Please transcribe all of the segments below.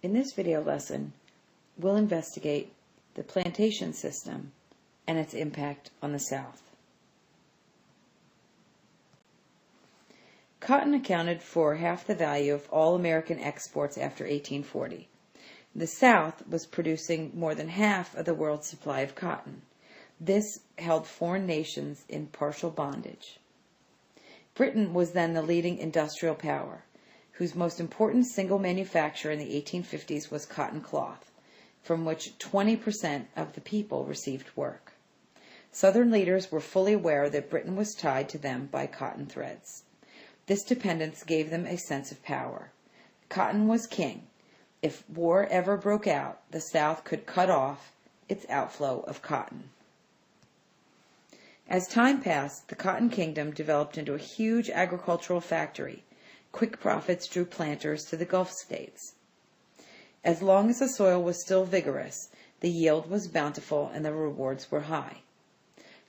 In this video lesson, we'll investigate the plantation system and its impact on the South. Cotton accounted for half the value of all American exports after 1840. The South was producing more than half of the world's supply of cotton. This held foreign nations in partial bondage. Britain was then the leading industrial power, whose most important single manufacture in the 1850s was cotton cloth, from which 20% of the people received work. Southern leaders were fully aware that Britain was tied to them by cotton threads. This dependence gave them a sense of power. Cotton was king. If war ever broke out, the South could cut off its outflow of cotton. As time passed, the Cotton Kingdom developed into a huge agricultural factory. Quick profits drew planters to the Gulf states. As long as the soil was still vigorous, the yield was bountiful and the rewards were high.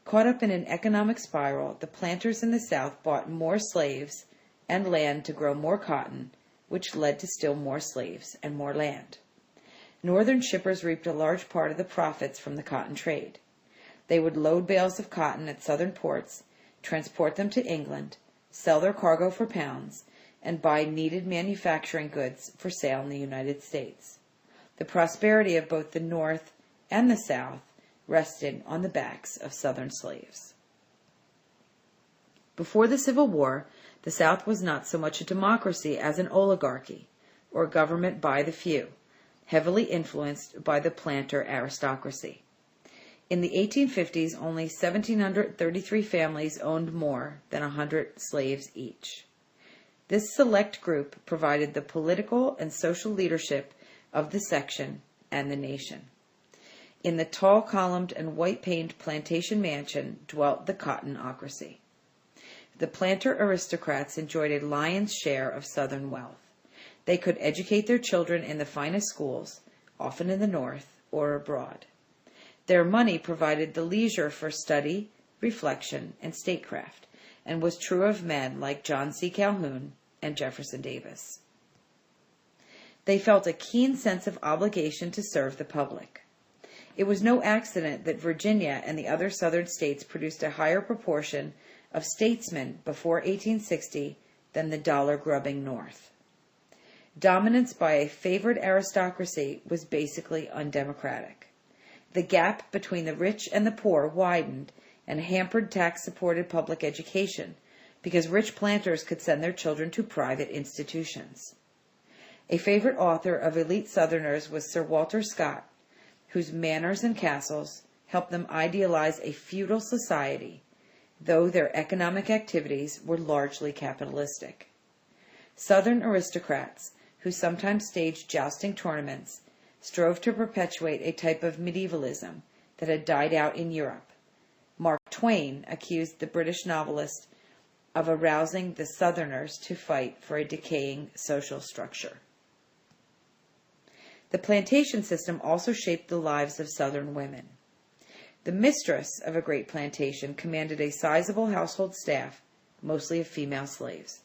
Caught up in an economic spiral, the planters in the South bought more slaves and land to grow more cotton, which led to still more slaves and more land. Northern shippers reaped a large part of the profits from the cotton trade. They would load bales of cotton at southern ports, transport them to England, sell their cargo for pounds, and buy needed manufacturing goods for sale in the United States. The prosperity of both the North and the South rested on the backs of Southern slaves. Before the Civil War, the South was not so much a democracy as an oligarchy, or government by the few, heavily influenced by the planter aristocracy. In the 1850s, only 1,733 families owned more than 100 slaves each. This select group provided the political and social leadership of the section and the nation. In the tall columned and white-paned plantation mansion dwelt the cottonocracy. The planter aristocrats enjoyed a lion's share of Southern wealth. They could educate their children in the finest schools, often in the North or abroad. Their money provided the leisure for study, reflection, and statecraft, and was true of men like John C. Calhoun and Jefferson Davis. They felt a keen sense of obligation to serve the public. It was no accident that Virginia and the other southern states produced a higher proportion of statesmen before 1860 than the dollar-grubbing North. Dominance by a favored aristocracy was basically undemocratic. The gap between the rich and the poor widened and hampered tax-supported public education because rich planters could send their children to private institutions. A favorite author of elite Southerners was Sir Walter Scott, whose manors and castles helped them idealize a feudal society, though their economic activities were largely capitalistic. Southern aristocrats, who sometimes staged jousting tournaments, strove to perpetuate a type of medievalism that had died out in Europe. Mark Twain accused the British novelist of arousing the Southerners to fight for a decaying social structure. The plantation system also shaped the lives of Southern women. The mistress of a great plantation commanded a sizable household staff, mostly of female slaves.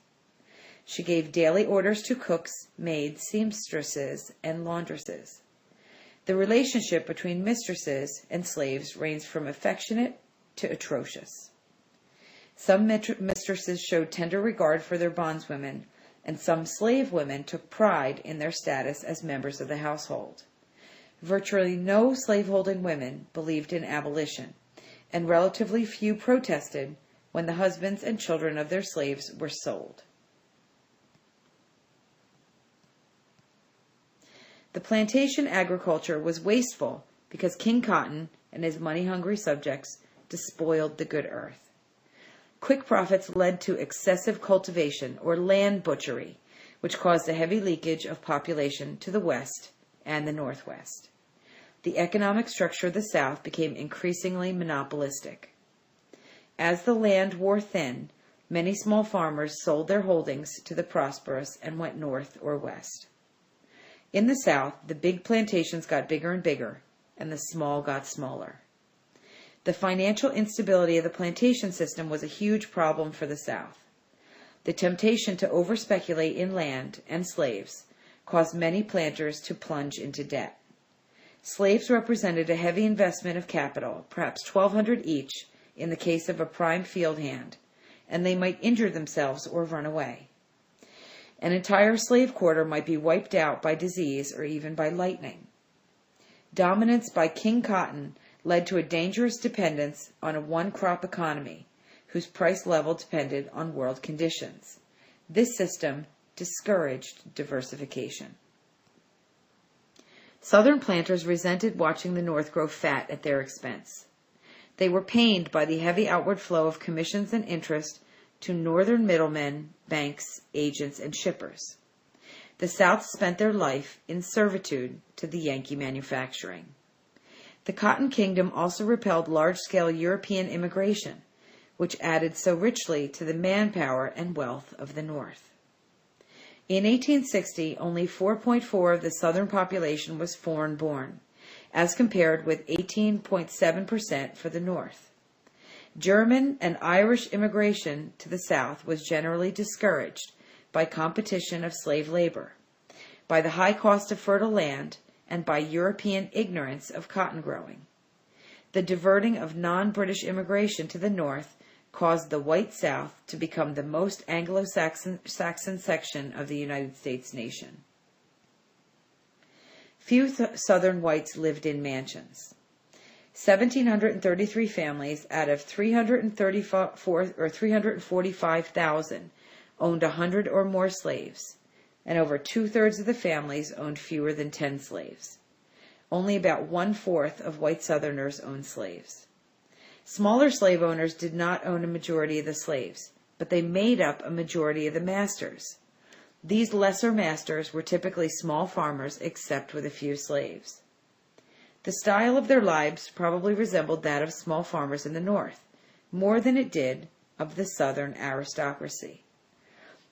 She gave daily orders to cooks, maids, seamstresses, and laundresses. The relationship between mistresses and slaves ranged from affectionate to atrocious. Some mistresses showed tender regard for their bondswomen, and some slave women took pride in their status as members of the household. Virtually no slaveholding women believed in abolition, and relatively few protested when the husbands and children of their slaves were sold. The plantation agriculture was wasteful because King Cotton and his money-hungry subjects despoiled the good earth. Quick profits led to excessive cultivation, or land butchery, which caused a heavy leakage of population to the west and the northwest. The economic structure of the South became increasingly monopolistic. As the land wore thin, many small farmers sold their holdings to the prosperous and went north or west. In the South, the big plantations got bigger and bigger, and the small got smaller. The financial instability of the plantation system was a huge problem for the South. The temptation to overspeculate in land and slaves caused many planters to plunge into debt. Slaves represented a heavy investment of capital, perhaps $1,200 each in the case of a prime field hand, and they might injure themselves or run away. An entire slave quarter might be wiped out by disease or even by lightning. Dominance by King Cotton led to a dangerous dependence on a one-crop economy, whose price level depended on world conditions. This system discouraged diversification. Southern planters resented watching the North grow fat at their expense. They were pained by the heavy outward flow of commissions and interest to Northern middlemen, banks, agents, and shippers. The South spent their life in servitude to the Yankee manufacturing. The Cotton Kingdom also repelled large-scale European immigration, which added so richly to the manpower and wealth of the North. In 1860, only 4.4% of the Southern population was foreign-born, as compared with 18.7% for the North. German and Irish immigration to the South was generally discouraged by competition of slave labor, by the high cost of fertile land, and by European ignorance of cotton growing. The diverting of non-British immigration to the North caused the white South to become the most Anglo-Saxon section of the United States nation. Few Southern whites lived in mansions. 1,733 families out of 345,000 owned 100 or more slaves, and over two-thirds of the families owned fewer than 10 slaves. Only about 1/4 of white Southerners owned slaves. Smaller slave owners did not own a majority of the slaves, but they made up a majority of the masters. These lesser masters were typically small farmers, except with a few slaves. The style of their lives probably resembled that of small farmers in the North, more than it did of the Southern aristocracy.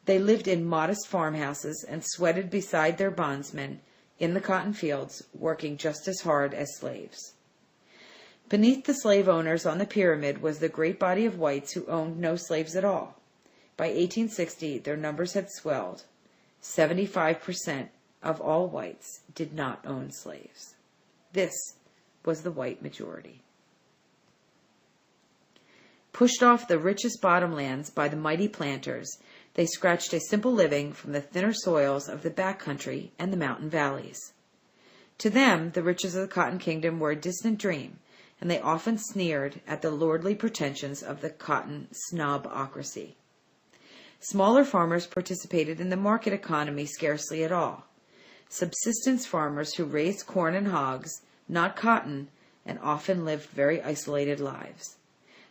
They lived in modest farmhouses and sweated beside their bondsmen in the cotton fields, working just as hard as slaves. Beneath the slave owners on the pyramid was the great body of whites who owned no slaves at all. By 1860, their numbers had swelled. 75% of all whites did not own slaves. This was the white majority. Pushed off the richest bottomlands by the mighty planters, they scratched a simple living from the thinner soils of the back country and the mountain valleys. To them, the riches of the Cotton Kingdom were a distant dream, and they often sneered at the lordly pretensions of the cotton snobocracy. Smaller farmers participated in the market economy scarcely at all. Subsistence farmers who raised corn and hogs, not cotton, and often lived very isolated lives.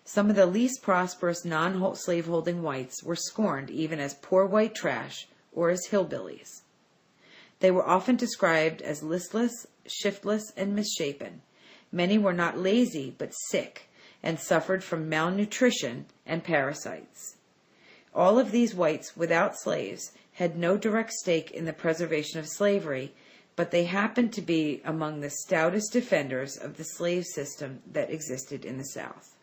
Some of the least prosperous non-slaveholding whites were scorned even as poor white trash or as hillbillies. They were often described as listless, shiftless, and misshapen. Many were not lazy, but sick, and suffered from malnutrition and parasites. All of these whites without slaves had no direct stake in the preservation of slavery, but they happened to be among the stoutest defenders of the slave system that existed in the South.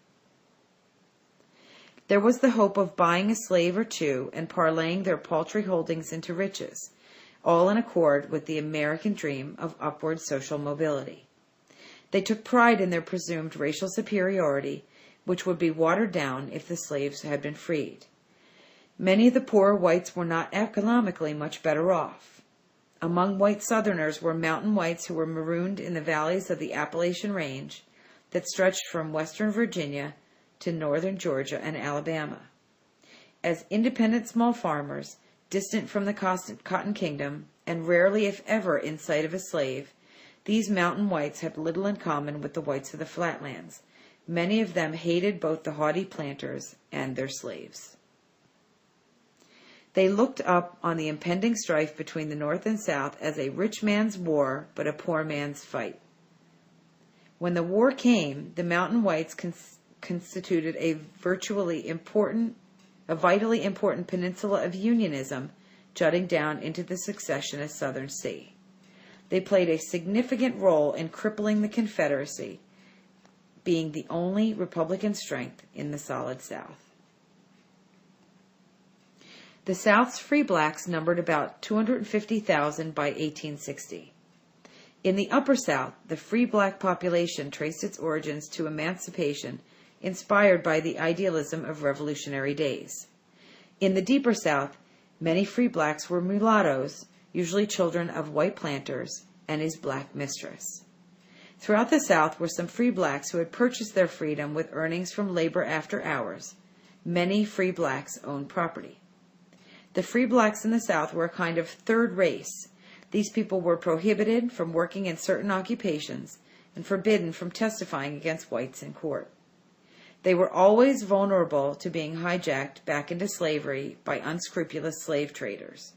There was the hope of buying a slave or two and parlaying their paltry holdings into riches, all in accord with the American dream of upward social mobility. They took pride in their presumed racial superiority, which would be watered down if the slaves had been freed. Many of the poorer whites were not economically much better off. Among white Southerners were mountain whites who were marooned in the valleys of the Appalachian Range that stretched from western Virginia to northern Georgia and Alabama. As independent small farmers, distant from the Cotton Kingdom, and rarely if ever in sight of a slave, these mountain whites had little in common with the whites of the flatlands. Many of them hated both the haughty planters and their slaves. They looked up on the impending strife between the North and South as a rich man's war, but a poor man's fight. When the war came, the mountain whites constituted a vitally important peninsula of unionism jutting down into the secessionist Southern sea. They played a significant role in crippling the Confederacy, being the only Republican strength in the solid South. The South's free blacks numbered about 250,000 by 1860. In the Upper South, the free black population traced its origins to emancipation inspired by the idealism of revolutionary days. In the Deeper South, many free blacks were mulattoes, usually children of white planters, and his black mistress. Throughout the South were some free blacks who had purchased their freedom with earnings from labor after hours. Many free blacks owned property. The free blacks in the South were a kind of third race. These people were prohibited from working in certain occupations and forbidden from testifying against whites in court. They were always vulnerable to being hijacked back into slavery by unscrupulous slave traders.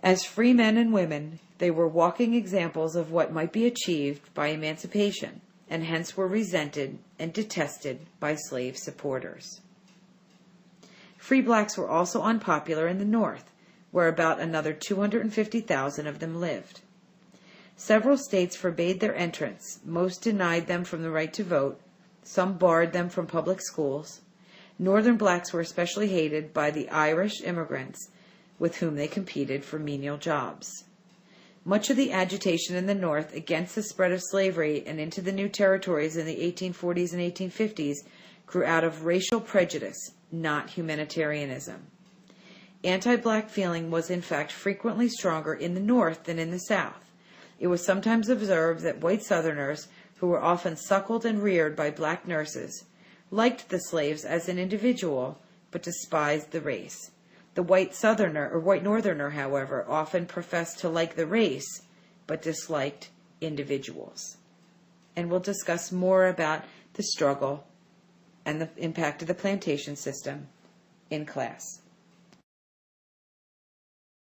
As free men and women, they were walking examples of what might be achieved by emancipation, and hence were resented and detested by slave supporters. Free blacks were also unpopular in the North, where about another 250,000 of them lived. Several states forbade their entrance. Most denied them from the right to vote. Some barred them from public schools. Northern blacks were especially hated by the Irish immigrants with whom they competed for menial jobs. Much of the agitation in the North against the spread of slavery and into the new territories in the 1840s and 1850s grew out of racial prejudice, not humanitarianism. Anti-black feeling was in fact frequently stronger in the North than in the South. It was sometimes observed that white Southerners, who were often suckled and reared by black nurses, liked the slaves as an individual, but despised the race. The white Southerner or white Northerner, however, often professed to like the race, but disliked individuals. And we'll discuss more about the struggle and the impact of the plantation system in class.